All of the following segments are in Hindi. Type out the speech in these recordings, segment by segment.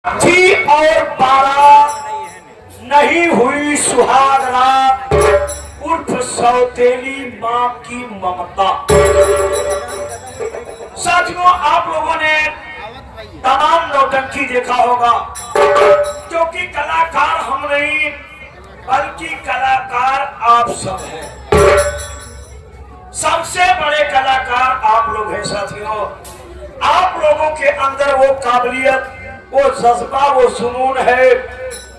थी और 12 नहीं हुई सुहाग रात, उर्फ सौतेली माँ की ममता। साथियों, आप लोगों ने तमाम नौटंकी देखा होगा, क्योंकि कलाकार हम नहीं बल्कि कलाकार आप सब हैं। सबसे बड़े कलाकार आप लोग हैं। साथियों, आप लोगों के अंदर वो काबिलियत, वो जज्बा, वो जुनून है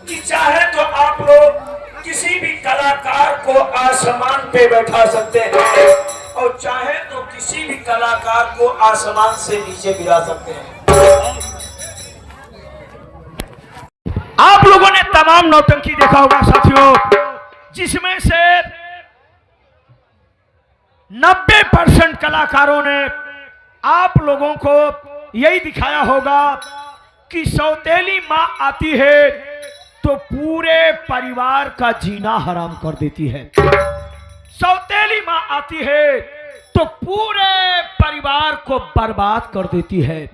कि चाहे तो आप लोग किसी भी कलाकार को आसमान पे बैठा सकते हैं और चाहे तो किसी भी कलाकार को आसमान से नीचे गिरा सकते हैं। आप लोगों ने तमाम नौटंकी देखा होगा साथियों, जिसमें से 90% कलाकारों ने आप लोगों को यही दिखाया होगा कि सौतेली माँ आती है तो पूरे परिवार का जीना हराम कर देती है। सौतेली माँ आती है तो पूरे परिवार को बर्बाद कर देती है।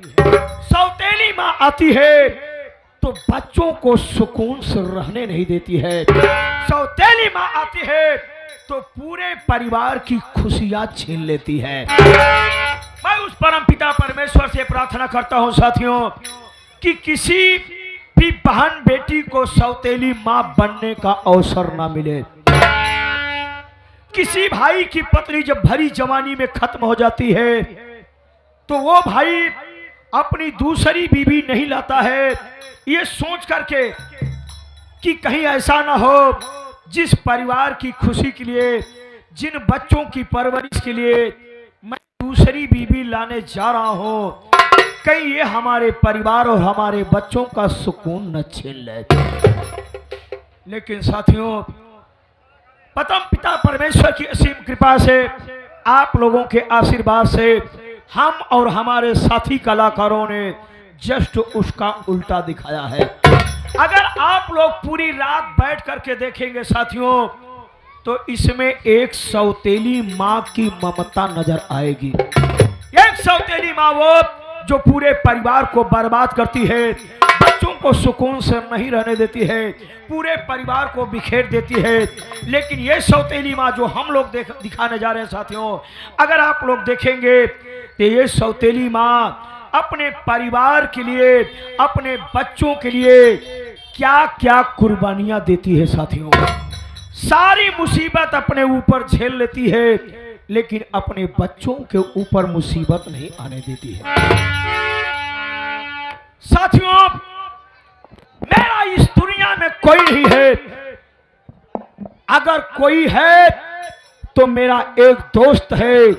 सौतेली माँ आती है तो बच्चों को सुकून से रहने नहीं देती है। सौतेली माँ आती है तो पूरे परिवार की खुशियां छीन लेती है। मैं उस परमपिता परमेश्वर से प्रार्थना करता हूं साथियों कि किसी भी बहन बेटी को सौतेली मां बनने का अवसर ना मिले। किसी भाई की पत्नी जब भरी जवानी में खत्म हो जाती है तो वो भाई अपनी दूसरी बीवी नहीं लाता है, ये सोच करके कि कहीं ऐसा ना हो जिस परिवार की खुशी के लिए, जिन बच्चों की परवरिश के लिए मैं दूसरी बीवी लाने जा रहा हूं, कहीं ये हमारे परिवार और हमारे बच्चों का सुकून न छीन ले। लेकिन साथियों, परम पिता परमेश्वर की असीम कृपा से, आप लोगों के आशीर्वाद से हम और हमारे साथी कलाकारों ने जस्ट उसका उल्टा दिखाया है। अगर आप लोग पूरी रात बैठ करके देखेंगे साथियों, तो इसमें एक सौतेली माँ की ममता नजर आएगी। एक सौतेली माँ वो जो पूरे परिवार को बर्बाद करती है, बच्चों को सुकून से नहीं रहने देती है, पूरे परिवार को बिखेर देती है। लेकिन ये सौतेली माँ जो हम लोग दिखाने जा रहे हैं साथियों, अगर आप लोग देखेंगे तो ये सौतेली माँ अपने परिवार के लिए, अपने बच्चों के लिए क्या क्या कुर्बानियां देती है साथियों। सारी मुसीबत अपने ऊपर झेल लेती है, लेकिन अपने बच्चों के ऊपर मुसीबत नहीं आने देती है। साथियों, मेरा इस दुनिया में कोई नहीं है, अगर कोई है तो मेरा एक दोस्त है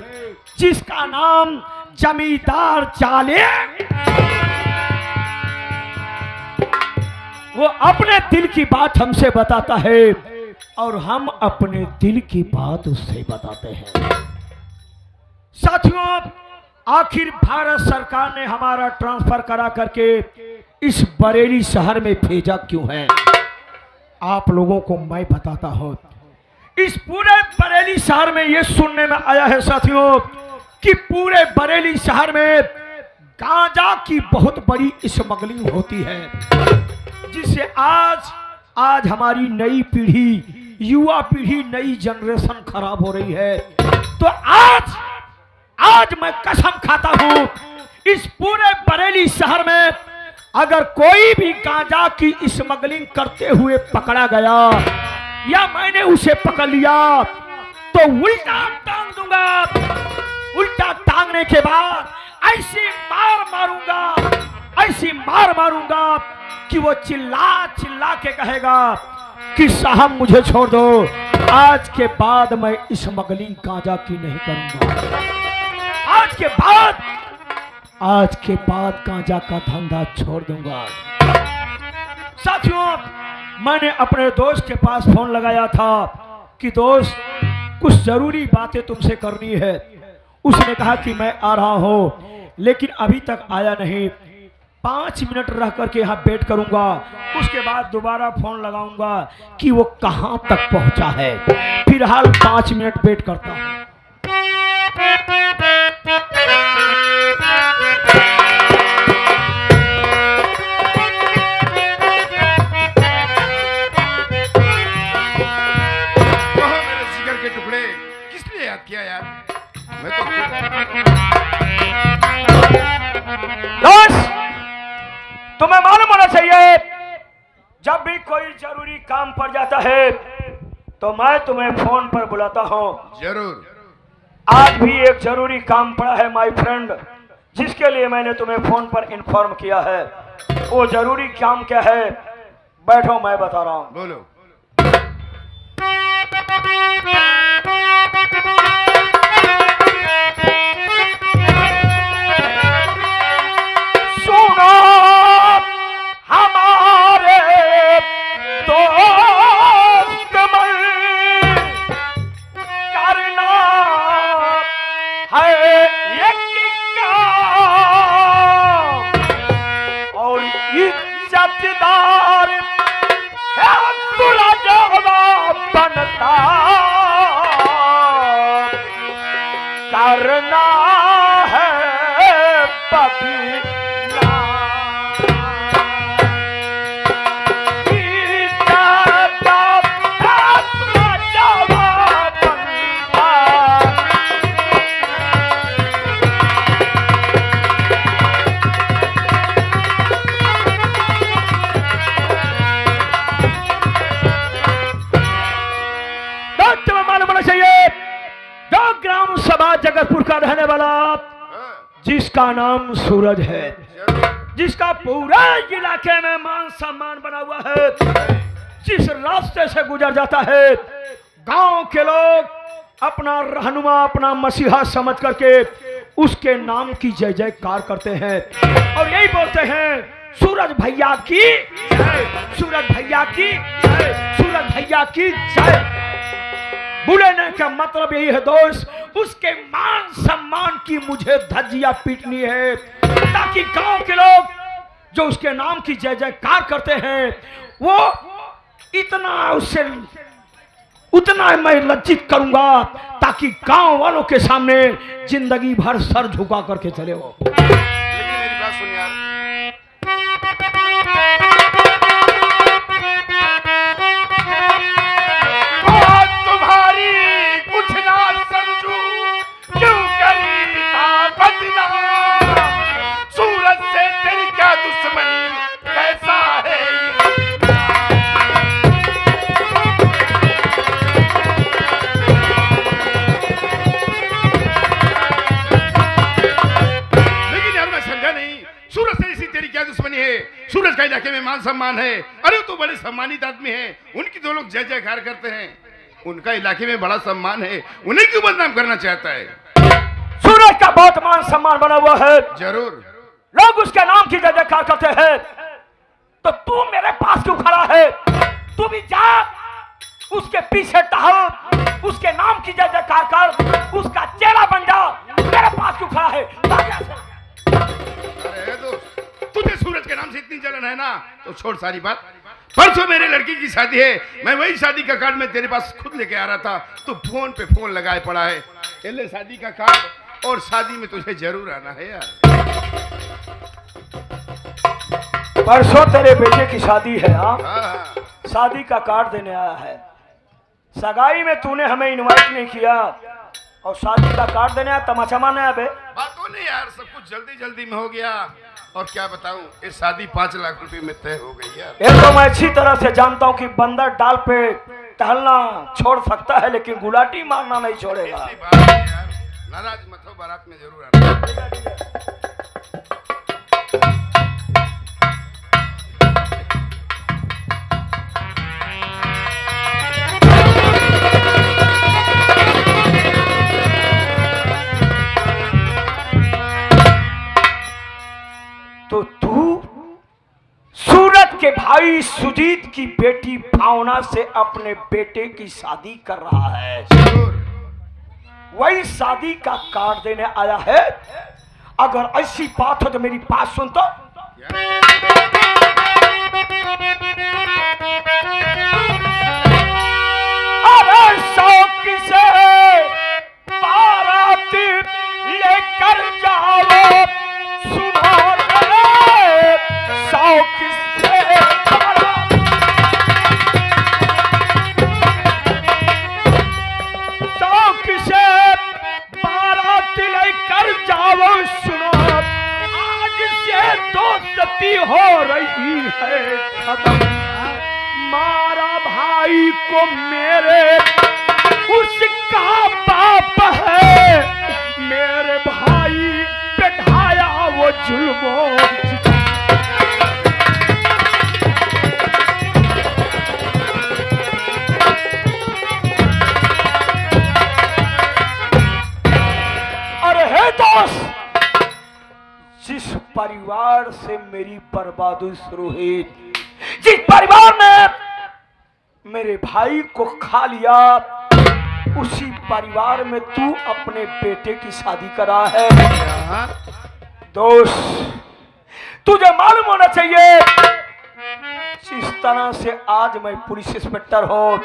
जिसका नाम जमींदार चाले। वो अपने दिल की बात हमसे बताता है और हम अपने दिल की बात उससे बताते हैं। साथियों, आखिर भारत सरकार ने हमारा ट्रांसफर करा करके इस बरेली शहर में भेजा क्यों है, आप लोगों को मैं बताता हूं। इस पूरे बरेली शहर में यह सुनने में आया है साथियों कि पूरे बरेली शहर में गांजा की बहुत बड़ी स्मगलिंग होती है, जिससे आज हमारी नई पीढ़ी, युवा पीढ़ी, नई जनरेशन खराब हो रही है। तो आज मैं कसम खाता हूं, इस पूरे बरेली शहर में अगर कोई भी गांजा की स्मगलिंग करते हुए पकड़ा गया या मैंने उसे पकड़ लिया तो उल्टा टांग दूंगा। उल्टा टांगने के बाद ऐसी मार मारूंगा कि वो चिल्ला के कहेगा कि साहब मुझे छोड़ दो, आज के बाद मैं स्मगलिंग गांजा की नहीं करूंगा। आज के बाद गांजा का धंधा छोड़ दूंगा। साथियों, मैंने अपने दोस्त के पास फोन लगाया था कि दोस्त कुछ जरूरी बातें तुमसे करनी है। उसने कहा कि मैं आ रहा हूं, लेकिन अभी तक आया नहीं। 5 मिनट रह करके यहाँ वेट करूंगा, उसके बाद दोबारा फोन लगाऊंगा कि वो कहां तक पहुंचा है। फिलहाल 5 मिनट वेट करता हूं। तुम्हें मालूम होना चाहिए, जब भी कोई जरूरी काम पड़ जाता है तो मैं तुम्हें फोन पर बुलाता हूँ। जरूर। आज भी एक जरूरी काम पड़ा है माय फ्रेंड, जिसके लिए मैंने तुम्हें फोन पर इन्फॉर्म किया है। वो जरूरी काम क्या है? बैठो, मैं बता रहा हूँ। बोलो। सुनो हमारे दोस्त मन, करना है एक काम और इज्जतदार बनता करना है पपीना। जगतपुर का रहने वाला, जिसका नाम सूरज है, जिसका पूरे इलाके में मान सम्मान बना हुआ है, जिस रास्ते से गुजर जाता है गांव के लोग अपना रहनुमा, अपना मसीहा समझ करके उसके नाम की जय जयकार करते हैं और यही बोलते हैं, सूरज भैया की जय, सूरज भैया की जय, सूरज भैया की जय। बोलने का मतलब यही है दोस्त, उसके मान सम्मान की मुझे धज्जियां पीटनी है, ताकि गांव के लोग जो उसके नाम की जय जयकार करते हैं, वो इतना उससे उतना मैं लज्जित करूंगा, ताकि गांव वालों के सामने जिंदगी भर सर झुका करके चले हो। लेकिन मेरी बात सुन यार, सूरज से तेरी क्या दुश्मनी, कैसा है लेकिन यार मैं समझा नहीं, सूरज से इसी तेरी क्या दुश्मनी है? सूरज का इलाके में मान सम्मान है, अरे तो बड़े सम्मानित आदमी है, उनकी दो लोग जय जयकार करते हैं, उनका इलाके में बड़ा सम्मान है, उन्हें क्यों बदनाम करना चाहता है? सूरज का बहुत मान सम्मान बना हुआ है, जरूर लोग उसके नाम की जय जयकार करते हैं, तो तू मेरे पास क्यों खड़ा है? तू भी जा उसके पीछे टहल, उसके नाम की जय जयकार कर, उसका चेला बन जा, मेरे पास क्यों खड़ा है? अरे दोस्त, तुझे सूरज के नाम से इतनी जलन है ना, तो छोड़ सारी बात। परसों मेरे लड़की की शादी है, मैं वही शादी का कार्ड मैं तेरे पास खुद लेके आ रहा था, तो फोन पे फोन लगाए पड़ा है, ले शादी का कार्ड, और शादी में तुझे जरूर आना है यार। परसों तेरे बेटे की शादी है? हाँ। शादी का कार्ड देने आया है, सगाई में तूने हमें इनवाइट नहीं किया और शादी का कार्ड देने आया, तमाचा मारने आया बे? बातों नहीं यार, सब कुछ जल्दी जल्दी में हो गया, और क्या बताऊं, ये शादी 5 लाख रुपए में तय हो गई यार। ये तो मैं अच्छी तरह से जानता हूँ कि बंदर डाल पे टहलना छोड़ सकता है, लेकिन गुलाटी मारना नहीं छोड़ेगा। नाराज मत हो, बारात में जरूर आना। तो तू सूरज के भाई सुजीत की बेटी भावना से अपने बेटे की शादी कर रहा है, वही शादी का कार्ड देने आया है। अगर ऐसी बात हो तो मेरी बात सुन तो। अरे शौक से बारात लेकर जाओ, सुनो रे, शौक से बारात लेकर जाओ, सुनो आज से दोस्ती गई है खत्म। मारा भाई को मेरे उसका बाप है, मेरे भाई पे ढाया वो जुल्मों। अरे हे दोस्त, जिस परिवार से मेरी बर्बादी शुरू हुई, जिस परिवार ने मेरे भाई को खा लिया, उसी परिवार में तू अपने बेटे की शादी करा है। दोस्त, तुझे मालूम होना चाहिए, जिस तरह से आज मैं पुलिस इंस्पेक्टर हूं,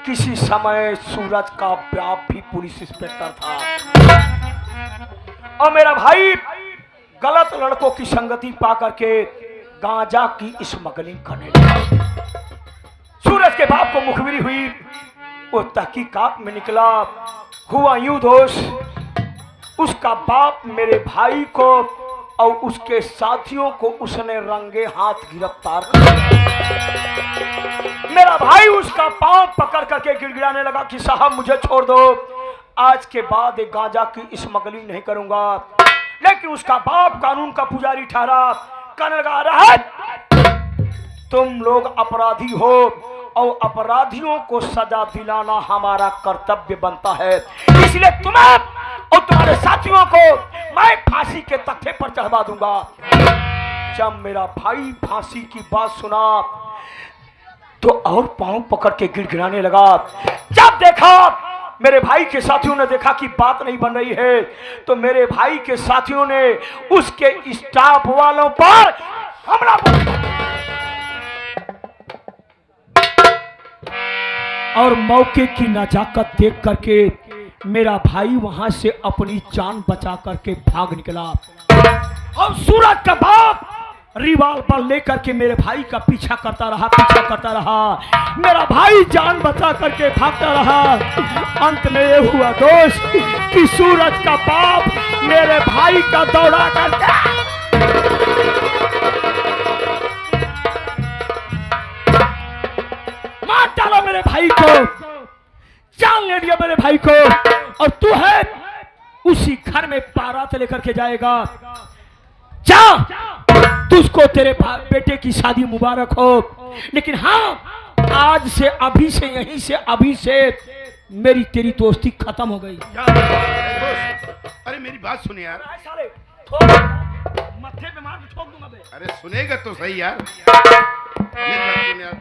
किसी समय सूरज का बाप भी पुलिस इंस्पेक्टर था और मेरा भाई गलत लड़कों की संगति पा करके गांजा की स्मगलिंग करने लगा। सूरज के बाप को मुखबिरी हुई, वो तहकीकात में निकला। हुआ यूं दोस्त, उसका बाप मेरे भाई को और उसके साथियों को उसने रंगे हाथ गिरफ्तार कर लिया। मेरा भाई उसका पांव पकड़ करके गिड़गिड़ाने लगा कि साहब मुझे छोड़ दो, आज के बाद एक गांजा की स्मगलिंग नहीं करूंगा। लेकिन उसका बाप कानून का पुजारी ठहरा, कहने लगा रहा तुम लोग अपराधी हो और अपराधियों को सजा दिलाना हमारा कर्तव्य बनता है, इसलिए तुम्हें और तुम्हारे साथियों को मैं फांसी के तख्ते पर चढ़वा दूंगा। जब मेरा भाई फांसी की बात सुना तो और पांव पकड़ के गिड़गिड़ाने लगा। जब देखा मेरे भाई के साथियों ने देखा कि बात नहीं बन रही है, तो मेरे भाई के साथियों ने उसके स्टाफ वालों पर हमला बोला और मौके की नजाकत देख करके मेरा भाई वहां से अपनी जान बचा करके भाग निकला। और सूरज का बाप रिवाल्वर लेकर के मेरे भाई का पीछा करता रहा। मेरा भाई जान बचा करके भागता रहा। अंत में ये हुआ दोस्त कि सूरज का बाप मेरे भाई का दौड़ा करके मार डाला मेरे भाई को, जान ले लिया मेरे भाई को। और तू है उसी घर में बारात लेकर के जाएगा। जा, तुझको तेरे बेटे की शादी मुबारक हो। लेकिन हाँ, आज से अभी से यहीं से अभी से मेरी तेरी दोस्ती खत्म हो गई। दोस्त, अरे मेरी बात सुन यार। साले मत्थे पे मार के ठोक दूंगा बे। अरे सुनेगा तो सही यार, मेरी बात सुन यार।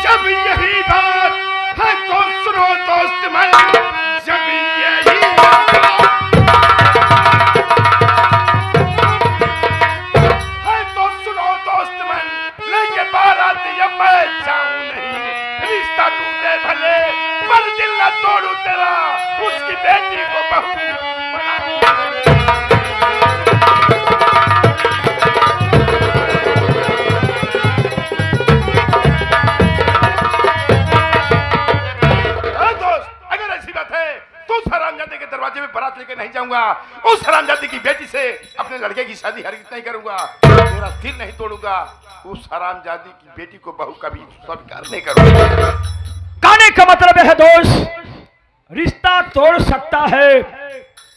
जब यही बात है तो सुनो दोस्त मैं, जब यही है तो सुनो दोस्त मैं, लेके बारात जब मैं जाऊं नहीं, रिश्ता टूटे भले पर दिल न तोड़ू तेरा, उसकी बेटी को बहू बना। दरवाजे में बारात लेके नहीं जाऊंगा, उस हरामजादी की बेटी से अपने लड़के की शादी हरगिज नहीं करूंगा, तेरा दिल नहीं तोड़ूंगा, उस हरामजादी की बेटी को बहू कभी स्वीकार नहीं करूंगा। कहने का मतलब है दोस्त, रिश्ता तोड़ सकता है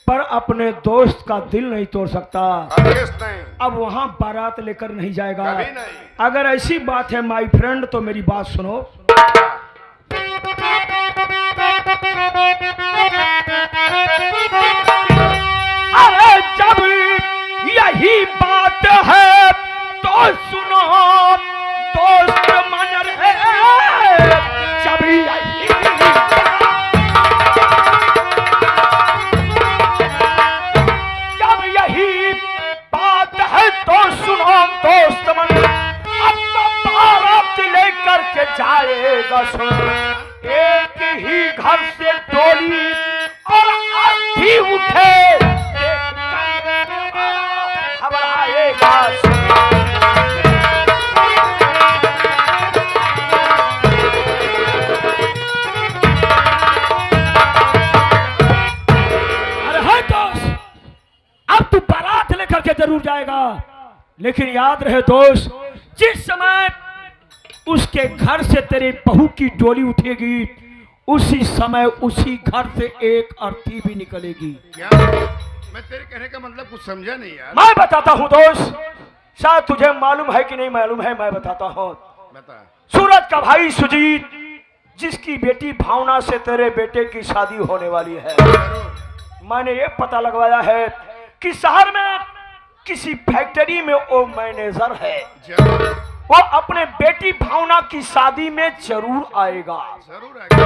पर अपने दोस्त का दिल नहीं तोड़ सकता। नहीं। अब वहां बारात लेकर नहीं जाएगा। कभी नहीं। अगर ऐसी बात है माय फ्रेंड तो मेरी बात सुनो। अरे जब यही बात है तो सुनो दोस्त मन रहे, जब यही बात है तो सुनो दोस्त मन, अब तो बारात लेकर के जाएगा सुन, एक ही घर से डोली और अर्थी उठे घबराएगा। अरे है दोस्त, जरूर जाएगा, लेकिन याद रहे दोस्त, जिस समय उसके घर से तेरी बहू की डोली उठेगी, उसी समय उसी घर से एक अर्थी भी निकलेगी। क्या? मैं तेरे कहने का मतलब कुछ समझा नहीं यार। मैं बताता हूँ दोस्त, शायद तुझे मालूम है कि नहीं मालूम है, मैं बताता हूँ। बता। सूरज का भाई सुजीत, जिसकी बेटी भावना से तेरे बेटे की शादी होने वाली है, जरूर। मैंने ये पता लगवाया है कि शहर में किसी फैक्ट्री में वो मैनेजर है, जरूर। वो अपने बेटी भावना की शादी में जरूर आएगा। जरूर आएगा।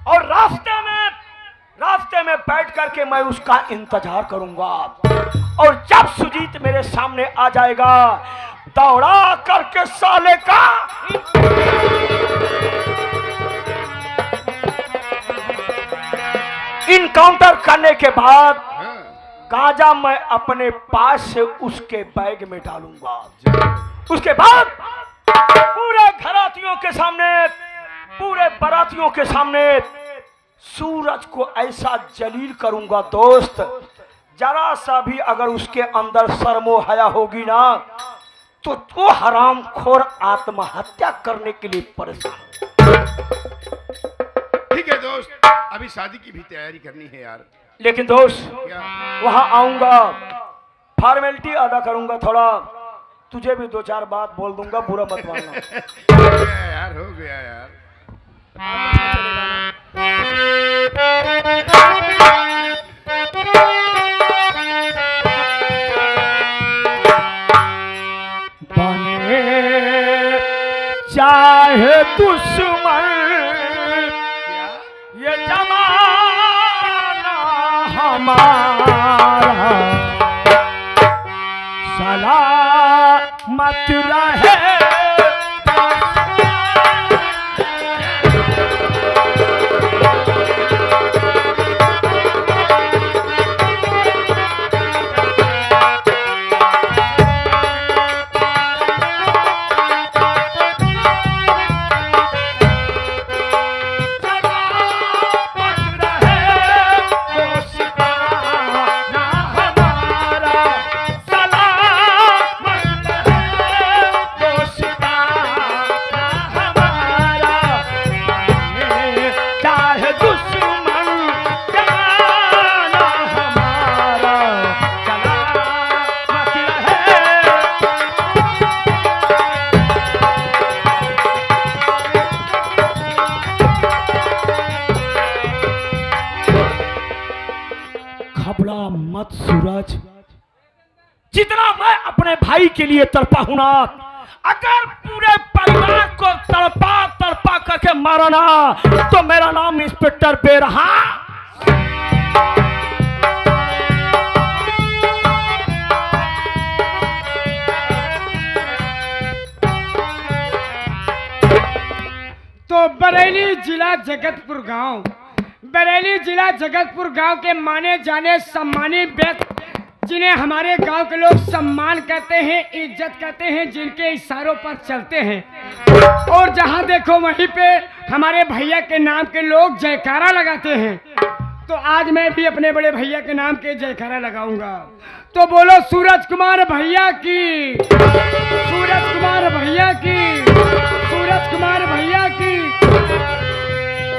और रास्ते में बैठ करके मैं उसका इंतजार करूंगा, और जब सुजीत मेरे सामने आ जाएगा, दौड़ा करके साले का इनकाउंटर करने के बाद हाँ, गांजा मैं अपने पास से उसके बैग में डालूंगा। जरूर। उसके बाद पूरे घरातियों के सामने, पूरे बारातियों के सामने सूरज को ऐसा जलील करूंगा दोस्त, जरा सा भी अगर उसके अंदर शर्मो हया होगी ना, तो वो हरामखोर आत्महत्या करने के लिए परेशान। ठीक है दोस्त, अभी शादी की भी तैयारी करनी है यार। लेकिन दोस्त, क्या? वहां आऊंगा, फॉर्मेलिटी अदा करूंगा, थोड़ा तुझे भी दो चार बात बोल दूंगा, बुरा मत मानना। हो गया यार, हो गया यार। बने चाहे दुश्मन क्या? ये जमाना हमारा, सलामत रहे। मत सूरज, जितना मैं अपने भाई के लिए तड़पा हूं ना, अगर पूरे परिवार को तड़पा करके मारा ना, तो मेरा नाम इंस्पेक्टर बेरहा। तो बरेली जिला जगतपुर गांव, बरेली जिला जगतपुर गांव के माने जाने सम्मानित व्यक्ति, जिन्हें हमारे गांव के लोग सम्मान करते हैं, इज्जत करते हैं, जिनके इशारों पर चलते हैं, और जहां देखो वहीं पे हमारे भैया के नाम के लोग जयकारा लगाते हैं। तो आज मैं भी अपने बड़े भैया के नाम के जयकारा लगाऊंगा। तो बोलो सूरज कुमार भैया की, सूरज कुमार भैया की, सूरज कुमार भैया की।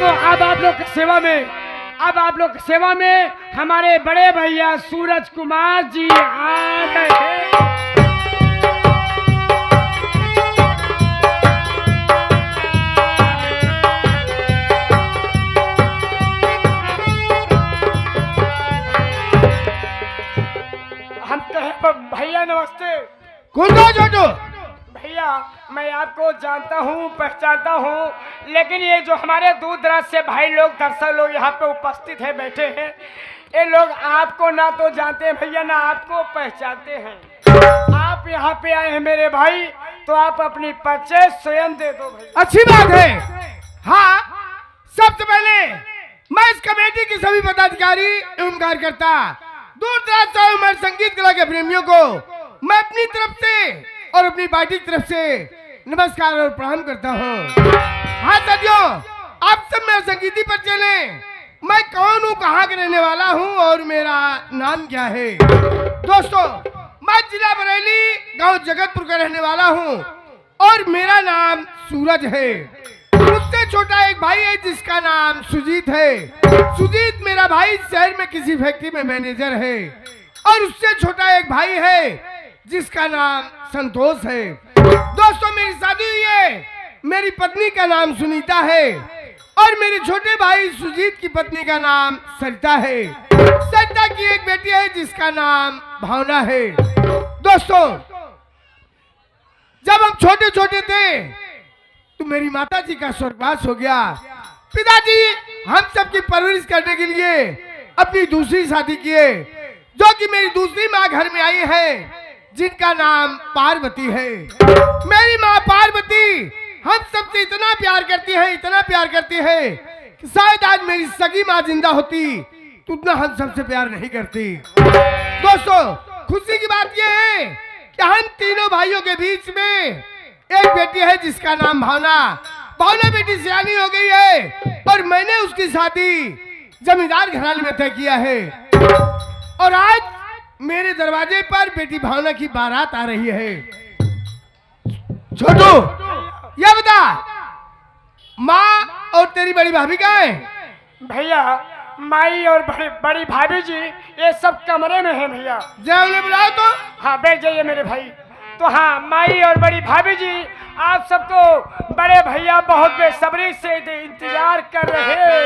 तो अब आप लोग की सेवा में, अब आप लोग की सेवा में हमारे बड़े भैया सूरज कुमार जी आ गए हैं। हम कहे भैया नमस्ते। कुंदो छोटू, भैया मैं आपको जानता हूँ, पहचानता हूँ, लेकिन ये जो हमारे दूर दराज से भाई लोग, दर्शक लोग यहाँ पे उपस्थित हैं, बैठे हैं, ये लोग आपको ना तो जानते हैं भैया, ना आपको पहचानते हैं। आप यहाँ पे आए हैं मेरे भाई, तो आप अपनी परिचय स्वयं दे दो भैया। अच्छी बात है। हाँ, सबसे पहले मैं इस कमेटी के सभी पदाधिकारी एवं कार्यकर्ता, दूर दराज से उमर संगीत कला के प्रेमियों को मैं अपनी तरफ से और अपनी पार्टी की तरफ से नमस्कार और प्रणाम करता हूँ। हाँ साथियों, आप सब मेरे संगीती पर चले। मैं कौन हूँ, कहाँ के रहने वाला हूँ और मेरा नाम क्या है। दोस्तों, मैं जिला बरेली गांव जगतपुर का रहने वाला हूं और मेरा नाम सूरज है। मुझसे छोटा एक भाई है जिसका नाम सुजीत है। सुजीत मेरा भाई शहर में किसी फैक्ट्री में मैनेजर है और उससे छोटा एक भाई है जिसका नाम संतोष है। दोस्तों, मेरी शादी हुई है। मेरी पत्नी का नाम सुनीता है और मेरे छोटे भाई सुजीत की पत्नी का नाम सरिता है। सरिता की एक बेटी है जिसका नाम भावना है। दोस्तों, जब हम छोटे छोटे थे तो मेरी माता जी का स्वर्गवास हो गया। पिताजी हम सबकी परवरिश करने के लिए अपनी दूसरी शादी किए, जो कि मेरी दूसरी माँ घर में आई है जिनका नाम पार्वती है। मेरी माँ पार्वती हम सबसे इतना प्यार करती है, इतना प्यार करती है कि शायद आज मेरी सगी माँ जिंदा होती तो उतना हम सबसे प्यार नहीं करती। दोस्तों, खुशी की बात यह है कि हम तीनों भाइयों के बीच में एक बेटी है जिसका नाम भावना। भावना बेटी सियानी हो गई है और मैंने उसकी शादी जमींदार घराने में तय किया है और आज मेरे दरवाजे पर बेटी भावना की बारात आ रही है। छोटू, ये बता, माँ और तेरी बड़ी भाभी कहाँ है? भैया माई और बड़ी भाभी जी ये सब कमरे में है भैया। जय उन्हें बुलाओ तो। हाँ, बैठ जाइए मेरे भाई। तो हाँ, माई और बड़ी भाभी जी आप सबको बड़े भैया बहुत बेसब्री से इंतजार कर रहे हैं।